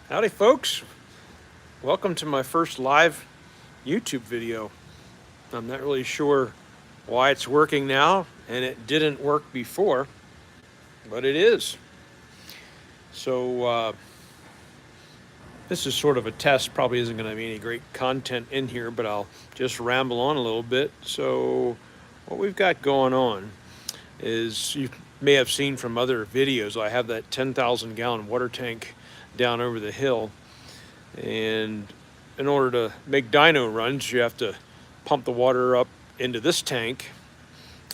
Howdy folks, welcome to my first live YouTube video. I'm not really sure why it's working now, and it didn't work before, but it is. So this is sort of a test, probably isn't going to be any great content in here, but I'll just ramble on a little bit. So what we've got going on is, you may have seen from other videos, I have that 10,000 gallon water tank down over the hill. And in order to make dyno runs, you have to pump the water up into this tank.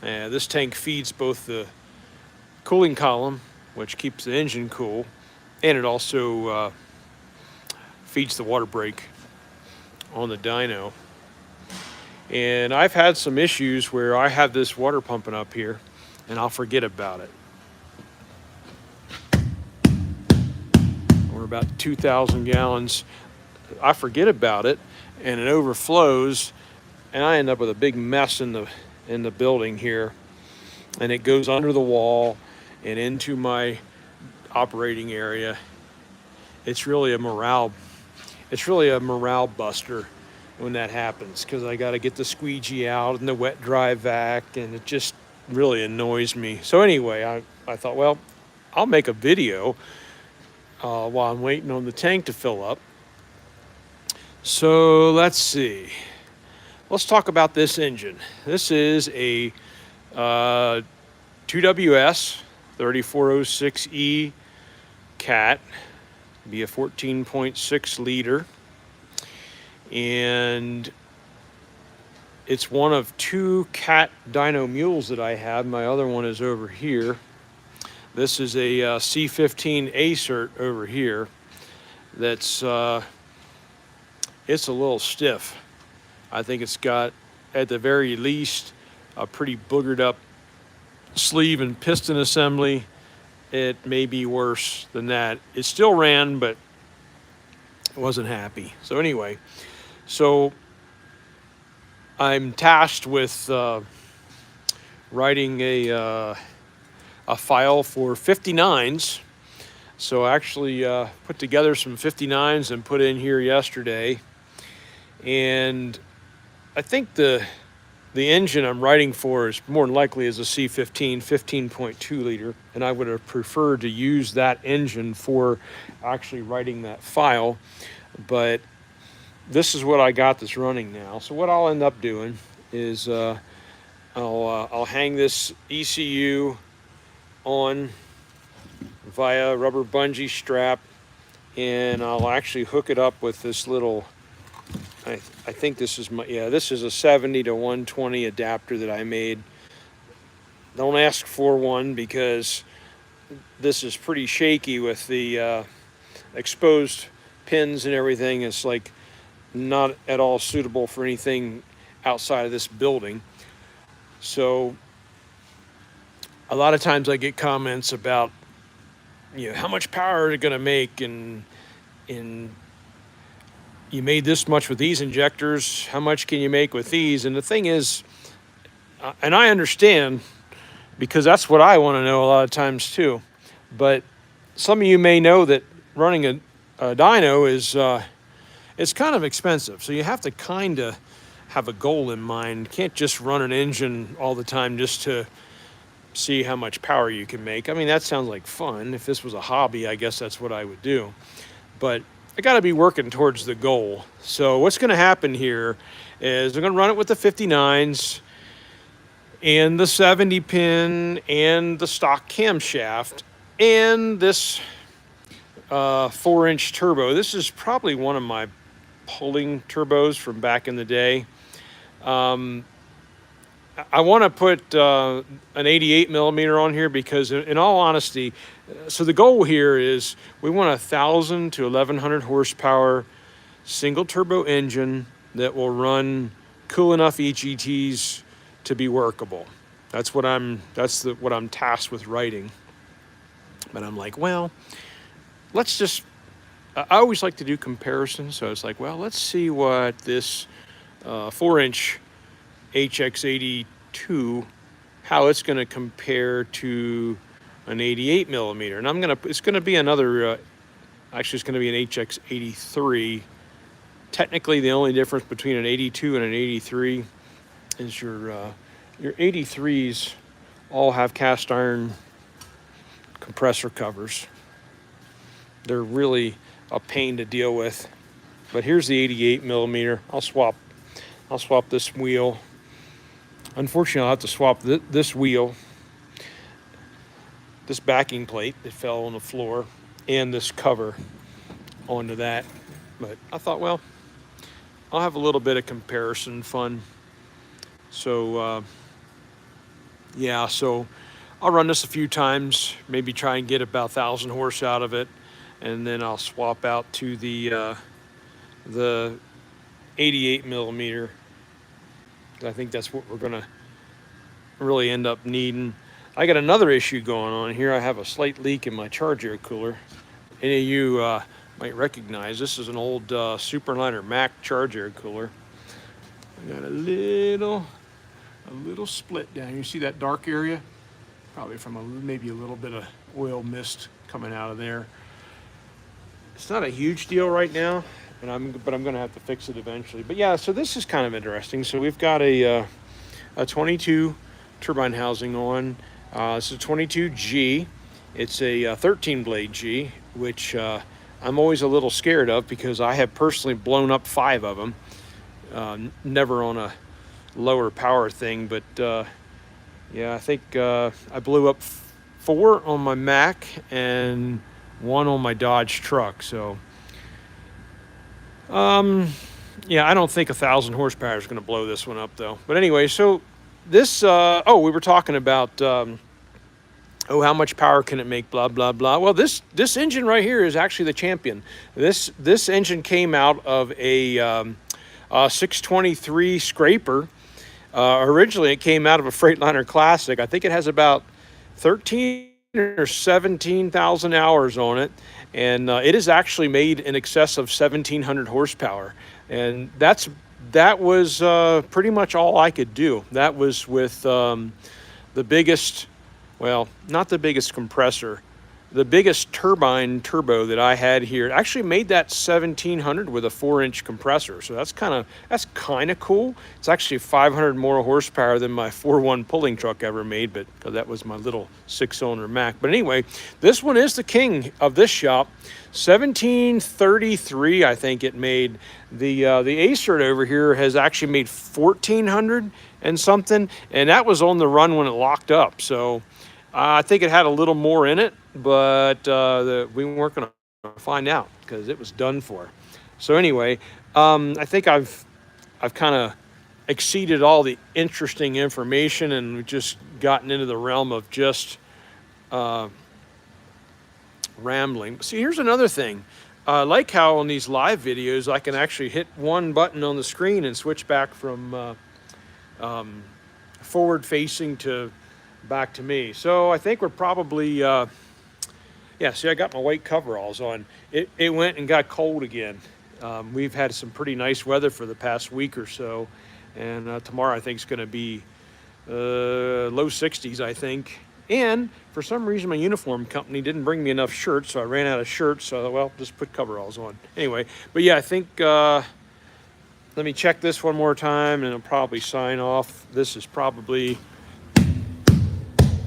This tank feeds both the cooling column, which keeps the engine cool, and it also feeds the water break on the dyno. And I've had some issues where I have this water pumping up here and I'll forget about it. We're about 2,000 gallons. I forget about it and it overflows, and I end up with a big mess in the building here, and it goes under the wall and into my operating area. It's really a morale buster when that happens, because I got to get the squeegee out and the wet dry vac, and it just really annoys me. So anyway, I thought, well, I'll make a video while I'm waiting on the tank to fill up. So let's see. Let's talk about this engine. This is a 2WS 3406E cat, be a 14.6 liter, and it's one of two cat dyno mules that I have. My other one is over here. This is a C15 A-cert over here. That's it's a little stiff. I think it's got, at the very least, a pretty boogered up sleeve and piston assembly. It may be worse than that. It still ran, but I wasn't happy. So anyway, so I'm tasked with writing a file for 59s. So I actually put together some 59s and put in here yesterday. And I think the engine I'm writing for is more than likely is a C15, 15.2 liter, and I would have preferred to use that engine for actually writing that file, but this is what I got that's running now. So what I'll end up doing is I'll hang this ECU on via rubber bungee strap, and I'll actually hook it up with this little, I think this is this is a 70 to 120 adapter that I made. Don't ask for one, because this is pretty shaky with the exposed pins and everything. It's like not at all suitable for anything outside of this building. So a lot of times I get comments about, how much power are they going to make, and you made this much with these injectors, how much can you make with these? And the thing is, and I understand, because that's what I want to know a lot of times too, but some of you may know that running a dyno is it's kind of expensive. So you have to kind of have a goal in mind. You can't just run an engine all the time just to see how much power you can make. I mean, that sounds like fun. If this was a hobby, I guess that's what I would do. But I got to be working towards the goal. So what's going to happen here is I'm going to run it with the 59s and the 70 pin and the stock camshaft and this 4-inch turbo. This is probably one of my pulling turbos from back in the day. I want to put an 88 millimeter on here because, in all honesty, so the goal here is we want 1,000 to 1,100 horsepower single turbo engine that will run cool enough EGTs to be workable. That's what I'm tasked with writing. But I'm like, well, let's just, I always like to do comparisons. So it's like, well, let's see what this 4-inch HX82, how it's going to compare to an 88 millimeter. And it's going to be another Actually, it's going to be an HX83. Technically, the only difference between an 82 and an 83 is your 83s all have cast iron compressor covers. They're really a pain to deal with. But here's the 88 millimeter. I'll swap this wheel. Unfortunately, I'll have to swap this wheel, this backing plate that fell on the floor, and this cover onto that. But I thought, well, I'll have a little bit of comparison fun. So, yeah, so I'll run this a few times, maybe try and get about 1,000 horse out of it, and then I'll swap out to the 88 millimeter. I think that's what we're gonna really end up needing. I got another issue going on here. I have a slight leak in my charge air cooler. Any of you might recognize this is an old Superliner Mac charge air cooler. I got a little split down here. You see that dark area? Probably from maybe a little bit of oil mist coming out of there. It's not a huge deal right now, but I'm going to have to fix it eventually. But yeah, so this is kind of interesting. So we've got a 22 turbine housing on. It's a 22G. It's a 13 blade G, which I'm always a little scared of because I have personally blown up 5 of them. Never on a lower power thing, but yeah, I think I blew up 4 on my Mac and 1 on my Dodge truck. So yeah, I don't think 1,000 horsepower is going to blow this one up though. But anyway, so this we were talking about how much power can it make, blah blah blah. Well, this engine right here is actually the champion. This engine came out of a 623 scraper. Originally, it came out of a Freightliner Classic. I think it has about 13 or 17,000 hours on it, and it is actually made in excess of 1,700 horsepower. And that was pretty much all I could do. That was with the biggest, well, not the biggest compressor, the biggest turbine turbo that I had here. It actually made that 1,700 with a 4-inch compressor. So that's kind of cool. It's actually 500 more horsepower than my 4.1 pulling truck ever made, but that was my little 6-cylinder Mac. But anyway, this one is the king of this shop. 1,733, I think it made. The Acert over here has actually made 1,400 and something, and that was on the run when it locked up. So I think it had a little more in it, but we weren't going to find out because it was done for. So anyway, I think I've kind of exceeded all the interesting information and just gotten into the realm of just rambling. See, here's another thing. I like how on these live videos I can actually hit one button on the screen and switch back from forward facing to back to me. So I think we're probably yeah, see, I got my white coveralls on. It went and got cold again. We've had some pretty nice weather for the past week or so, and tomorrow I think is going to be low 60s, I think. And for some reason my uniform company didn't bring me enough shirts, so I ran out of shirts. So well, just put coveralls on anyway. But yeah, I think let me check this one more time and I'll probably sign off. This is probably,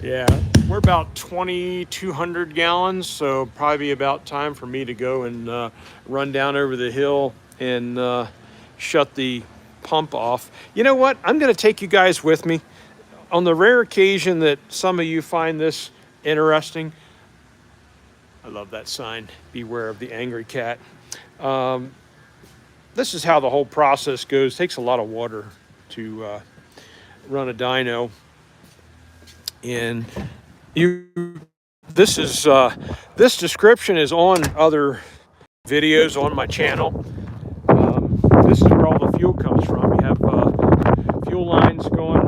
yeah, we're about 2,200 gallons, so probably about time for me to go and run down over the hill and shut the pump off. You know what? I'm going to take you guys with me. On the rare occasion that some of you find this interesting, I love that sign, beware of the angry cat. This is how the whole process goes. It takes a lot of water to run a dyno. And this description is on other videos on my channel. This is where all the fuel comes from. You have fuel lines going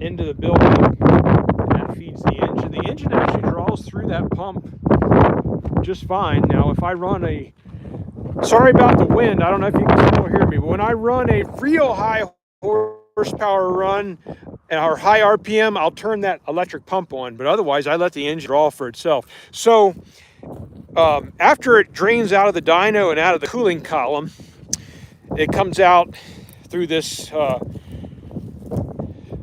into the building, and that feeds the engine. The engine actually draws through that pump just fine. Now, if I run a, sorry about the wind, I don't know if you can still hear me, but when I run a real high horsepower run or high RPM, I'll turn that electric pump on, but otherwise I let the engine draw for itself. So after it drains out of the dyno and out of the cooling column, it comes out through this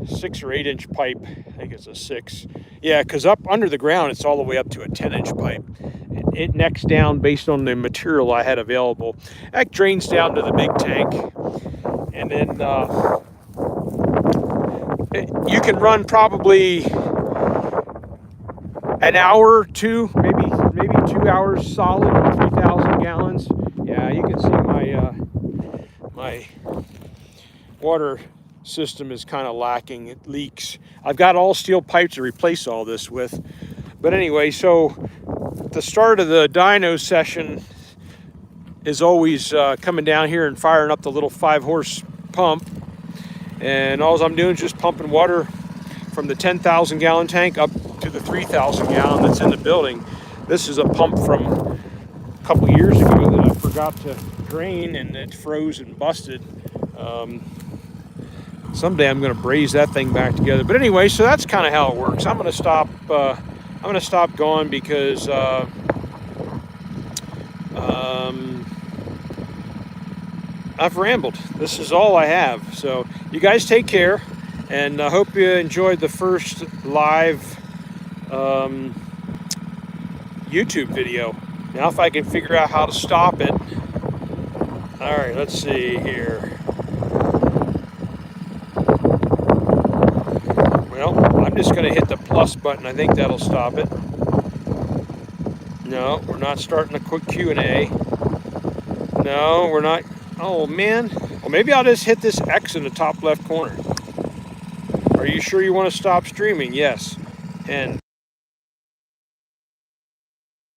6 or 8 inch pipe. I think it's a 6. Yeah, because up under the ground, it's all the way up to a 10-inch pipe. It necks down based on the material I had available. That drains down to the big tank. And then you can run probably an hour or two, maybe 2 hours solid, 3,000 gallons. Yeah, you can see my water system is kind of lacking. It leaks. I've got all steel pipes to replace all this with. But anyway, so the start of the dyno session is always coming down here and firing up the little 5-horse pump. And all I'm doing is just pumping water from the 10,000 gallon tank up to the 3,000 gallon that's in the building. This is a pump from a couple years ago that I forgot to drain, and it froze and busted. Someday I'm going to braze that thing back together. But anyway, so that's kind of how it works. I'm going to stop. I'm going to stop going because I've rambled. This is all I have. So you guys take care, and I hope you enjoyed the first live YouTube video. Now, if I can figure out how to stop it. All right, let's see here. Well, I'm just going to hit the plus button. I think that'll stop it. No, we're not starting a quick Q&A. No, we're not. Oh, man. Well, maybe I'll just hit this X in the top left corner. Are you sure you want to stop streaming? Yes. And